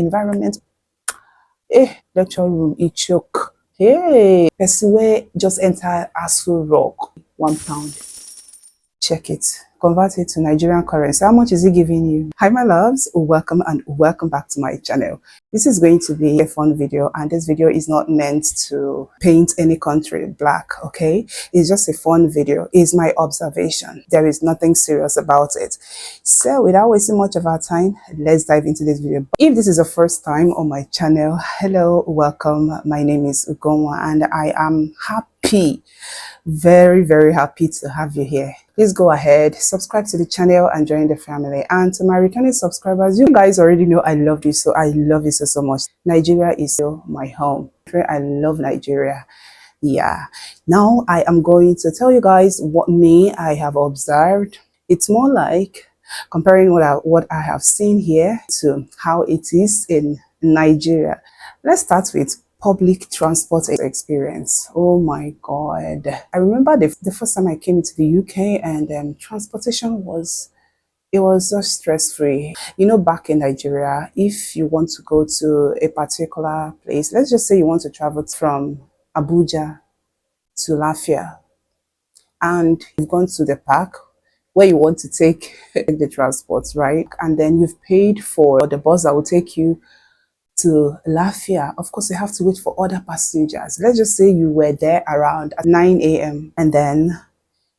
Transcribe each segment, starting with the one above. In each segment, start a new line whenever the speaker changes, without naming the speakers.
environment. Lecture room, it choke. Hey, person wey just enter Asu Rock, £1. Check it. Convert it to Nigerian currency. How much is it giving you? Hi my loves, welcome and welcome back to my channel. This is going to be a fun video, and this video is not meant to paint any country black, okay? It's just a fun video. It's my observation. There is nothing serious about it. So without wasting much of our time, let's dive into this video. If this is the first time on my channel, hello, welcome. My name is Ugonwa and I am happy, very happy to have you here. Please go ahead, subscribe to the channel and join the family. And to my returning subscribers, you guys already know I love you, so I love you so much. Nigeria is still my home. I love Nigeria. Yeah, now I am going to tell you guys what I have observed. It's more like comparing what I have seen here to how it is in Nigeria. Let's start with public transport experience. Oh my god, I remember the first time I came to the UK, and transportation was just stress-free. You know, back in Nigeria, if you want to go to a particular place, let's just say you want to travel from Abuja to Lafia, and you've gone to the park where you want to take the transport, right? And then you've paid for the bus that will take you to Lafia. Of course, you have to wait for other passengers. Let's just say you were there around at 9 a.m. and then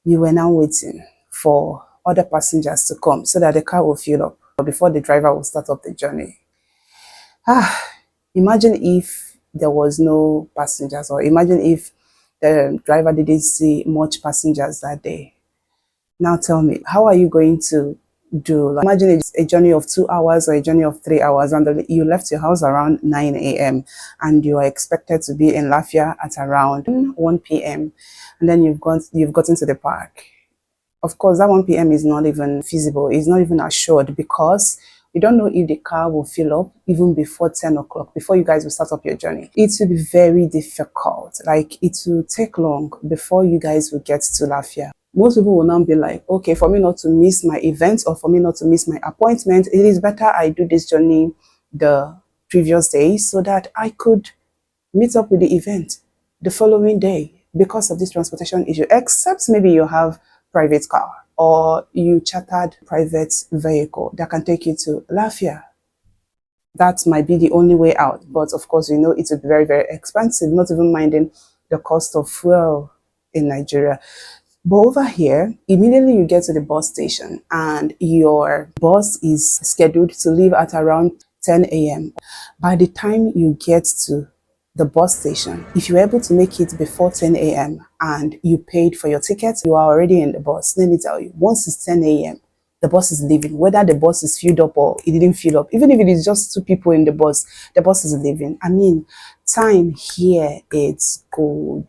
you were now waiting for other passengers to come so that the car will fill up before the driver will start up the journey. Imagine if there was no passengers, or imagine if the driver didn't see much passengers that day. Now tell me, how are you going to do? Like, imagine it's a journey of 2 hours or a journey of 3 hours, and you left your house around 9 a.m. and you are expected to be in Lafia at around 1 p.m. and then you've gotten to the park. Of course, that 1 p.m. is not even feasible. It's not even assured, because you don't know if the car will fill up even before 10 o'clock, before you guys will start up your journey. It will be very difficult. Like, it will take long before you guys will get to Lafia. Most people will now be like, okay, for me not to miss my event or for me not to miss my appointment, it is better I do this journey the previous day so that I could meet up with the event the following day because of this transportation issue. Except maybe you have private car or you chartered private vehicle that can take you to Lafia. That might be the only way out. But of course, you know, it would be very expensive, not even minding the cost of fuel in Nigeria. But over here, immediately you get to the bus station and your bus is scheduled to leave at around 10 a.m. By the time you get to the bus station, if you're able to make it before 10 a.m. and you paid for your ticket, you are already in the bus. Let me tell you, once it's 10 a.m., the bus is leaving. Whether the bus is filled up or it didn't fill up, even if it is just 2 people in the bus is leaving. I mean, time here, it's gold.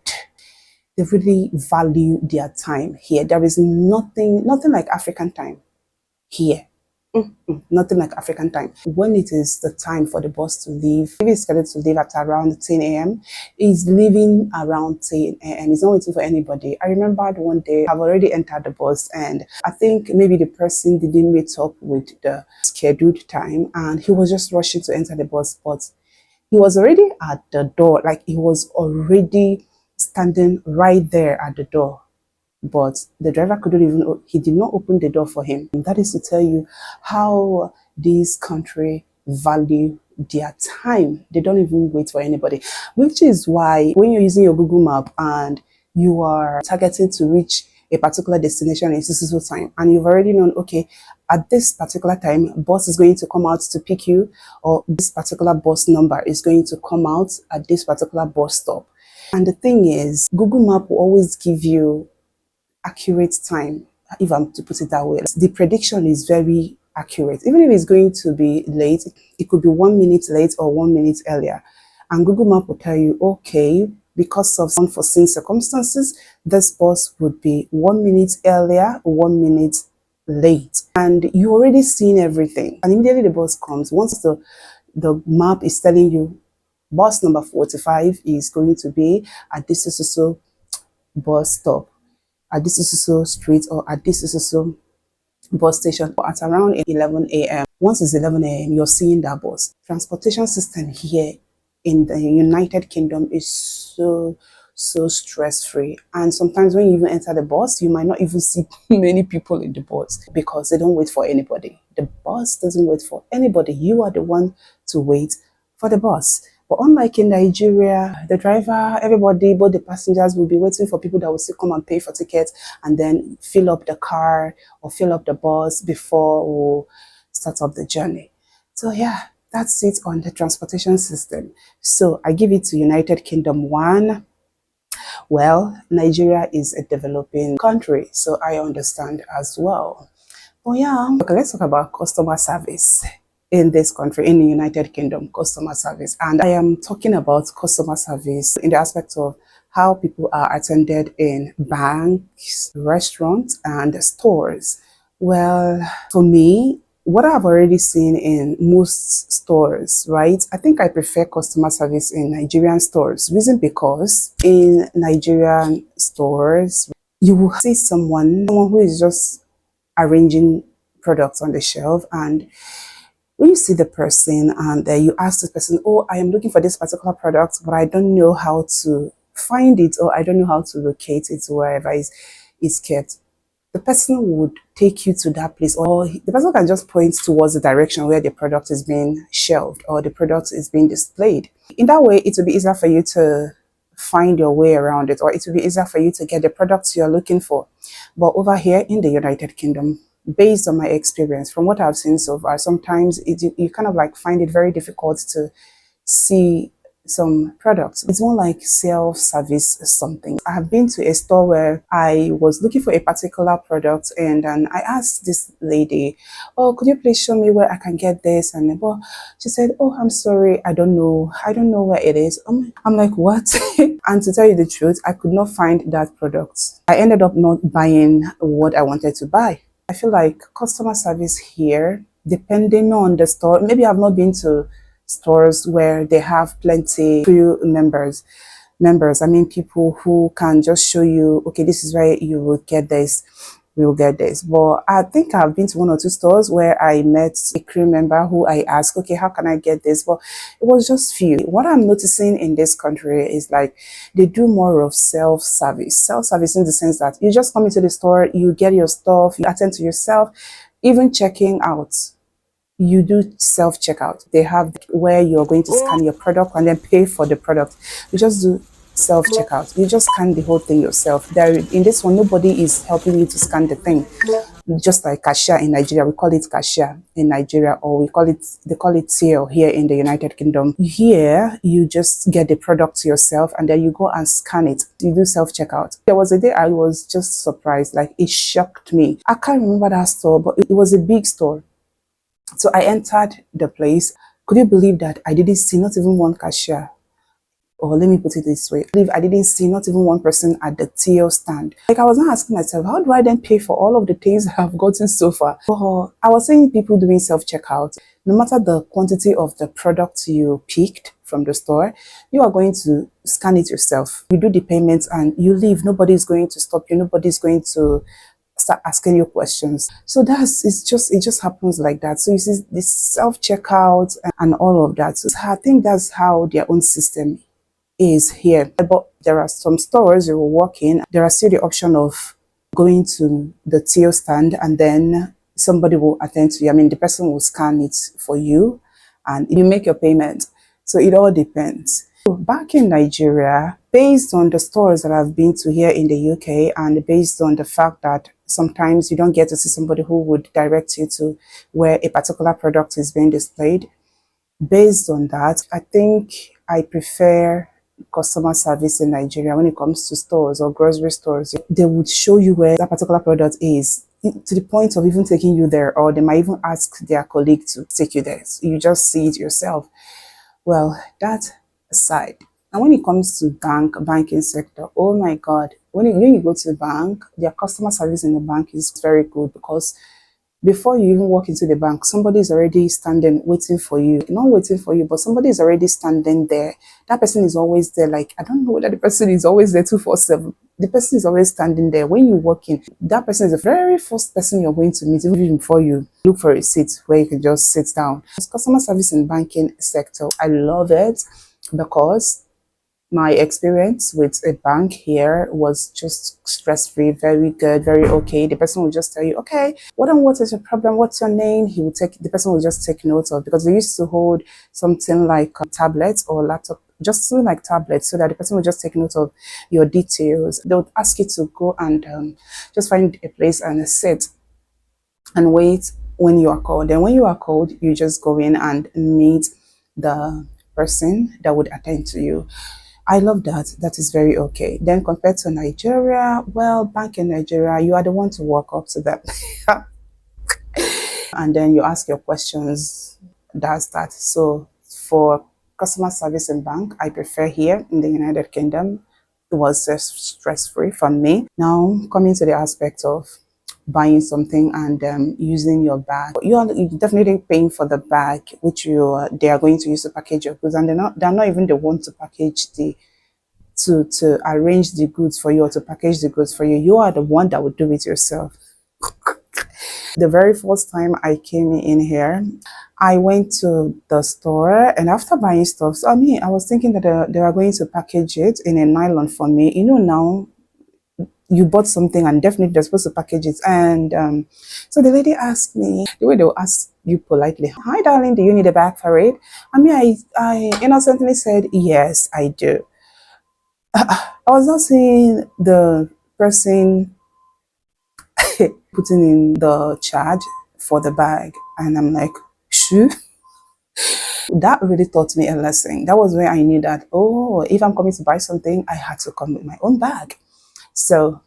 They really value their time here. There is nothing like African time here. Nothing like African time. When it is the time for the bus to leave, if it's scheduled to leave at around 10 a.m., it's leaving around 10 a.m. It's not waiting for anybody. I remember one day I've already entered the bus, and I think maybe the person didn't meet up with the scheduled time and he was just rushing to enter the bus, but he was already at the door. Like, he was already standing right there at the door, but the driver he did not open the door for him. That is to tell you how this country value their time. They don't even wait for anybody, which is why when you're using your Google map and you are targeting to reach a particular destination in specific time, and you've already known, okay, at this particular time, bus is going to come out to pick you, or this particular bus number is going to come out at this particular bus stop. And the thing is, Google Map will always give you accurate time, if I'm to put it that way. The prediction is very accurate. Even if it's going to be late, it could be 1 minute late or 1 minute earlier. And Google Map will tell you, okay, because of unforeseen circumstances, this bus would be 1 minute earlier, 1 minute late. And you already seen everything. And immediately the bus comes. Once the map is telling you, bus number 45 is going to be at this bus stop, at this street, or at this bus station at around 11 a.m. Once it's 11 a.m., you're seeing that bus. Transportation system here in the United Kingdom is so stress-free. And sometimes when you even enter the bus, you might not even see many people in the bus because they don't wait for anybody. The bus doesn't wait for anybody. You are the one to wait for the bus. But unlike in Nigeria, the driver, everybody, both the passengers will be waiting for people that will still come and pay for tickets and then fill up the car or fill up the bus before we start up the journey. So yeah, that's it on the transportation system. So I give it to United Kingdom 1. Well, Nigeria is a developing country, so I understand as well. Oh yeah, okay, let's talk about customer service in this country, in the United Kingdom, customer service. And I am talking about customer service in the aspect of how people are attended in banks, restaurants, and stores. Well, for me, what I've already seen in most stores, right? I think I prefer customer service in Nigerian stores. Reason because in Nigerian stores, you will see someone who is just arranging products on the shelf, and when you see the person and you ask this person, oh, I am looking for this particular product, but I don't know how to find it, or I don't know how to locate it wherever it's kept. The person would take you to that place, or the person can just point towards the direction where the product is being shelved or the product is being displayed. In that way, it will be easier for you to find your way around it, or it will be easier for you to get the products you're looking for. But over here in the United Kingdom, based on my experience, from what I've seen so far, sometimes you kind of like find it very difficult to see some products. It's more like self-service something. I have been to a store where I was looking for a particular product, and I asked this lady, oh, could you please show me where I can get this? And well, she said, oh, I'm sorry, I don't know where it is. I'm like, what? And to tell you the truth, I could not find that product. I ended up not buying what I wanted to buy. I feel like customer service here, depending on the store, maybe I've not been to stores where they have plenty crew members, I mean people who can just show you, okay, this is where you will get this, we will get this. But I think I've been to 1 or 2 stores where I met a crew member who I asked, okay, how can I get this? But it was just few. What I'm noticing in this country is like they do more of self-service in the sense that you just come into the store, you get your stuff, you attend to yourself. Even checking out, you do self-checkout. They have where you're going to scan your product and then pay for the product. You just do self-checkout. You just scan the whole thing yourself. There, in this one, nobody is helping you to scan the thing. Just like cashier in Nigeria, we call it cashier in Nigeria, or they call it till here in the United Kingdom. Here, you just get the product yourself and then you go and scan it. You do self-checkout. There was a day I was just surprised, like it shocked me. I can't remember that store, but it was a big store. So I entered the place. Could you believe that I didn't see not even one cashier? Or let me put it this way, I didn't see not even one person at the till stand. Like I was not asking myself, how do I then pay for all of the things I've gotten so far? I was seeing people doing self-checkout. No matter the quantity of the product you picked from the store, you are going to scan it yourself. You do the payments and you leave. Nobody's going to stop you. Nobody's going to start asking you questions. So it just happens like that. So you see this self-checkout and all of that. So I think that's how their own system is here. But there are some stores you will walk in, there are still the option of going to the till stand and then somebody will attend to you. I mean, the person will scan it for you and you make your payment. So it all depends. So back in Nigeria, based on the stores that I've been to here in the UK and based on the fact that sometimes you don't get to see somebody who would direct you to where a particular product is being displayed, based on that, I think I prefer customer service in Nigeria when it comes to stores or grocery stores. They would show you where that particular product is, to the point of even taking you there, or they might even ask their colleague to take you there. So you just see it yourself. Well, that aside, and when it comes to banking sector, oh my God, when you go to the bank, their customer service in the bank is very good, because before you even walk into the bank, somebody is already standing waiting for you. Not waiting for you, but somebody is already standing there. That person is always there. Like, I don't know whether the person is always there 247. the person is always standing there. When you walk in, that person is the very first person you're going to meet, even before you look for a seat where you can just sit down. Customer service in banking sector, I love it because my experience with a bank here was just stress-free, very good, very okay. The person will just tell you, okay, what is your problem? What's your name? The person will just take notes of, because they used to hold something like tablets or laptop, just something like tablets, so that the person will just take note of your details. They would ask you to go and just find a place and sit and wait when you are called. Then when you are called, you just go in and meet the person that would attend to you. I love that. That is very okay. Then compared to Nigeria, well, back in Nigeria, you are the one to walk up to them. And then you ask your questions. That's that. So for customer service in bank, I prefer here in the United Kingdom. It was just stress-free for me. Now, coming to the aspect of buying something and using your bag, you're definitely paying for the bag which they are going to use to package your goods, and they're not even the one to package to arrange the goods for you or to package the goods for you. You are the one that would do it yourself. The very first time I came in here, I went to the store, and after buying stuff, so I was thinking that they are going to package it in a nylon for me. Now you bought something and definitely they're supposed to package it. And so the lady asked me, the way they'll ask you politely, hi darling, do you need a bag for it? I innocently said, yes, I do. I was not seeing the person putting in the charge for the bag, and I'm like, shoo. That really taught me a lesson. That was when I knew that, oh, if I'm coming to buy something, I had to come with my own bag. So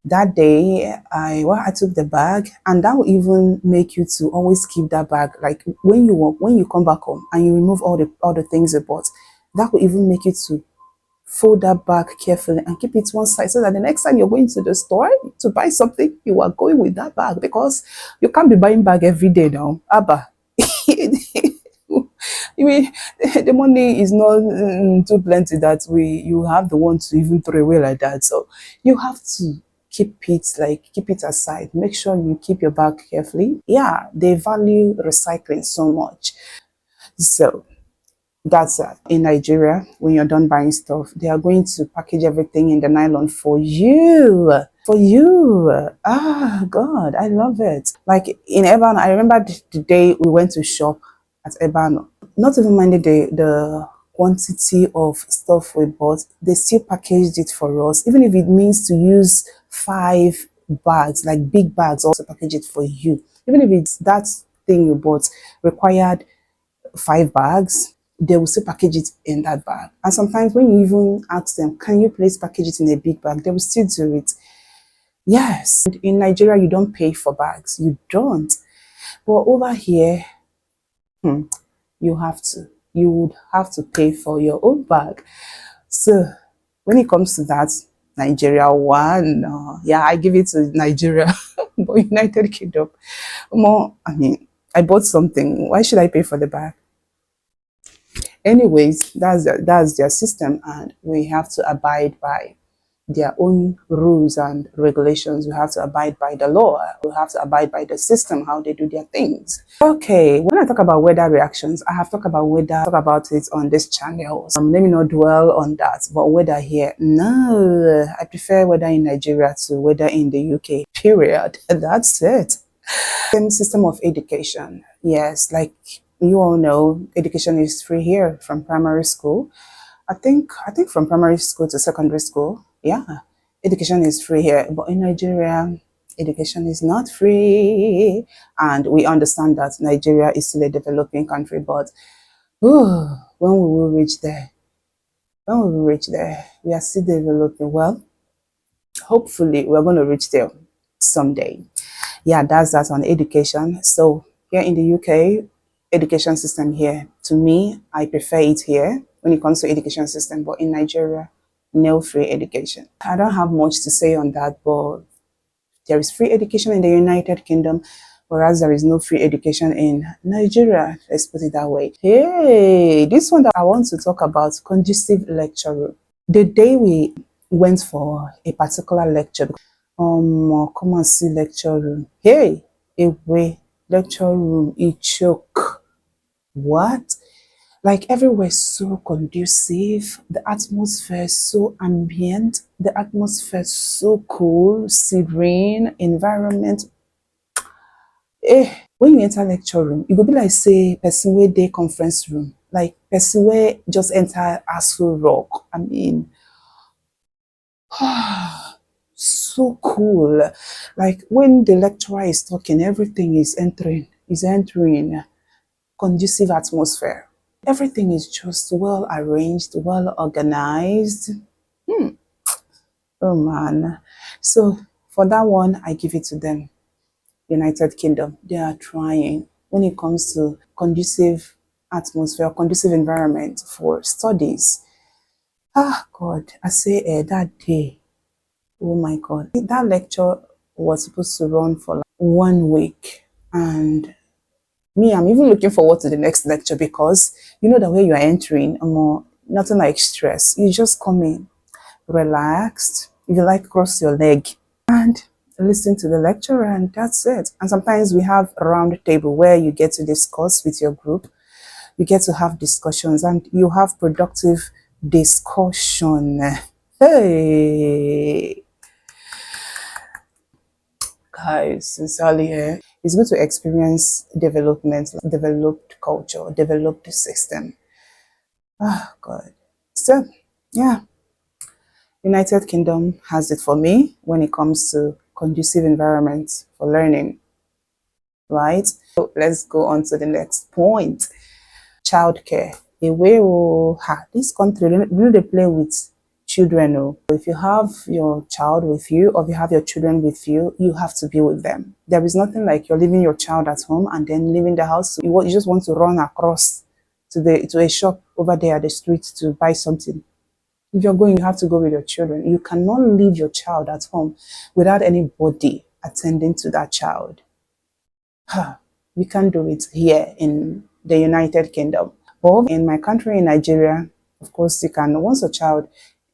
that day, I took the bag, and that will even make you to always keep that bag. Like when you come back home and you remove all the things you bought, that will even make you to fold that bag carefully and keep it one side, so that the next time you're going to the store to buy something, you are going with that bag, because you can't be buying bag every day now. Abba. I mean, the money is not too plenty that you have the one to even throw away like that. So you have to keep it aside. Make sure you keep your bag carefully. Yeah, they value recycling so much. So that's in Nigeria, when you're done buying stuff, they are going to package everything in the nylon for you. For you. Ah, God, I love it. Like in Eban, I remember the day we went to shop at Eban, not even minding the quantity of stuff we bought, they still packaged it for us. Even if it means to use 5 bags, like big bags, also package it for you. Even if it's that thing you bought required 5 bags, they will still package it in that bag. And sometimes when you even ask them, can you please package it in a big bag, they will still do it. Yes. In Nigeria, you don't pay for bags. You don't. But over here, you would have to pay for your own bag. So when it comes to that, Nigeria one, yeah, I give it to Nigeria. But United Kingdom, I bought something. Why should I pay for the bag? Anyways, that's their system, and we have to abide by their own rules and regulations. We have to abide by the law. We have to abide by the system, how they do their things. Okay, when I talk about weather reactions, I have talked about it on this channel. Let me not dwell on that. But weather here, no, I prefer weather in Nigeria to weather in the UK. Period. That's it. Same system of education. Yes, like you all know, education is free here from primary school. I think from primary school to secondary school, yeah, education is free here. But in Nigeria, education is not free. And we understand that Nigeria is still a developing country, but when we will reach there, we are still developing. Well, hopefully we're going to reach there someday. Yeah, that's that on education. So here in the UK, education system here, to me, I prefer it here when it comes to education system. But in Nigeria, no free education. I don't have much to say on that, but there is free education in the United Kingdom, whereas there is no free education in Nigeria. Let's put it that way. Hey, this one that I want to talk about, conducive lecture room. The day we went for a particular lecture. Come and see lecture room. Hey, away lecture room, it choke. What? Like everywhere so conducive, the atmosphere so ambient, the atmosphere so cool, serene, environment. When you enter lecture room, you go be like say person wey dey conference room, like person wey just enter Aso Rock. I mean, so cool. Like when the lecturer is talking, everything is entering conducive atmosphere. Everything is just well arranged, well organized. Oh man. So for that one, I give it to them. United Kingdom, they are trying when it comes to conducive atmosphere, conducive environment for studies. Ah, God, I say that day, oh my God, that lecture was supposed to run for like 1 week. And me, I'm even looking forward to the next lecture because you know the way you are entering, more nothing like stress. You just come in relaxed. If you like, cross your leg and listen to the lecture, and that's it. And sometimes we have a round table where you get to discuss with your group. You get to have discussions, and you have productive discussion. Hey, guys, sincerely, it's good to experience development, developed culture, developed system. Ah, God. So, yeah. United Kingdom has it for me when it comes to conducive environment for learning, right? So let's go on to the next point. Childcare. This country, they play with children. Oh. If you have your child with you or if you have your children with you, you have to be with them. There is nothing like you're leaving your child at home and then leaving the house. You just want to run across to a shop over there at the street to buy something. If you're going, you have to go with your children. You cannot leave your child at home without anybody attending to that child. You can't do it here in the United Kingdom. But in my country, in Nigeria, of course, you can. Once a child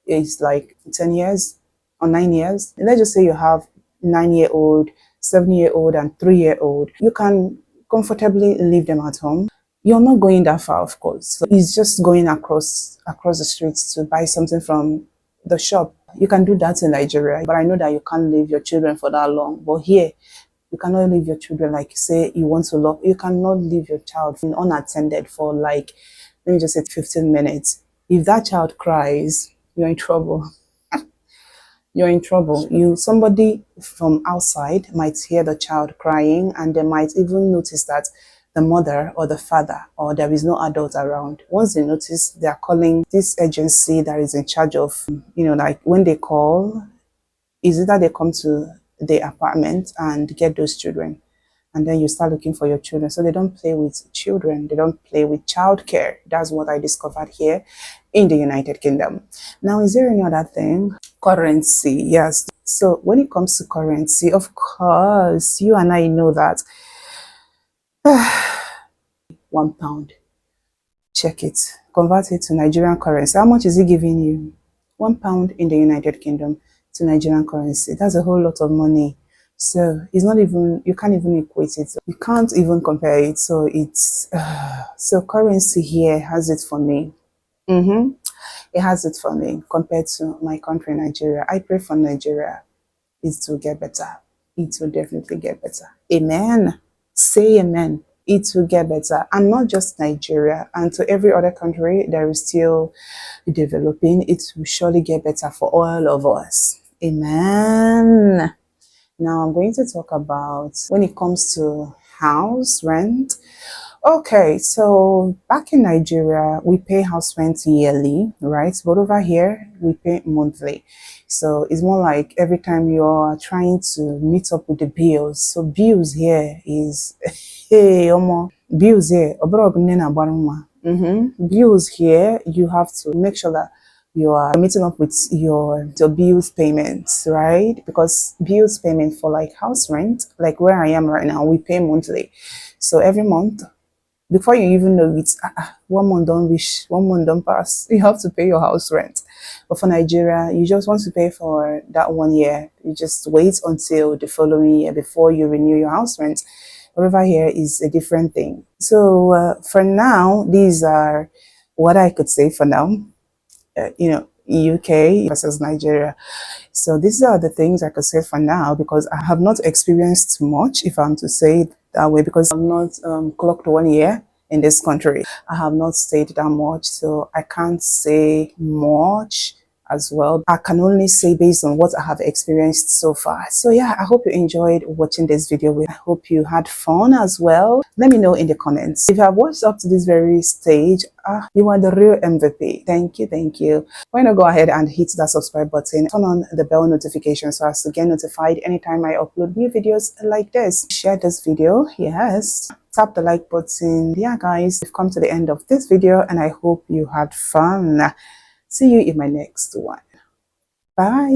is like 10 years or 9 years, let's just say you have 9-year-old, 7-year-old, and 3-year-old, you can comfortably leave them at home. You're not going that far, of course. So it's just going across the streets to buy something from the shop. You can do that in Nigeria, but I know that you can't leave your children for that long. But here, you cannot leave your children, like say you want to love, you cannot leave your child unattended for like, let me just say 15 minutes. If that child cries, you're in trouble. You're in trouble. Somebody from outside might hear the child crying and they might even notice that the mother or the father or there is no adult around. Once they notice, they are calling this agency that is in charge of, like when they call, is either they come to the apartment and get those children and then you start looking for your children. So they don't play with children. They don't play with childcare. That's what I discovered here in the United Kingdom. Now, is there any other thing? Currency, yes. So when it comes to currency, of course, you and I know that £1. Check it. Convert it to Nigerian currency. How much is he giving you? £1 in the United Kingdom to Nigerian currency. That's a whole lot of money. So it's not even, you can't even equate it. You can't even compare it. So it's, so currency here has it for me. It has it for me compared to my country, Nigeria. I pray for Nigeria. It will get better. It will definitely get better. Amen. Say amen. It will get better. And not just Nigeria. And to every other country that is still developing, it will surely get better for all of us. Amen. Now I'm going to talk about when it comes to house rent. Okay, so back in Nigeria, we pay house rent yearly, right? But over here, we pay monthly. So it's more like every time you're trying to meet up with the bills. So bills here is, hey, bills here, bills here, you have to make sure that you are meeting up with your bills payments, right? Because bills payment for like house rent, like where I am right now, we pay monthly. So every month, before you even know it, 1 month don't reach, 1 month don't pass. You have to pay your house rent. But for Nigeria, you just want to pay for that 1 year. You just wait until the following year before you renew your house rent. Over here is a different thing. So for now, these are what I could say for now. UK versus Nigeria. So these are the things I could say for now, because I have not experienced much, if I'm to say it that way, because I've not clocked 1 year in this country. I have not stayed that much, so I can't say much as well. I can only say based on what I have experienced so far. So yeah, I hope you enjoyed watching this video. I hope you had fun as well. Let me know in the comments. If you have watched up to this very stage, you are the real MVP. Thank you, thank you. Why not go ahead and hit that subscribe button, turn on the bell notification so as to get notified anytime I upload new videos like this. Share this video, yes. Tap the like button. Yeah guys, we've come to the end of this video and I hope you had fun. See you in my next one. Bye.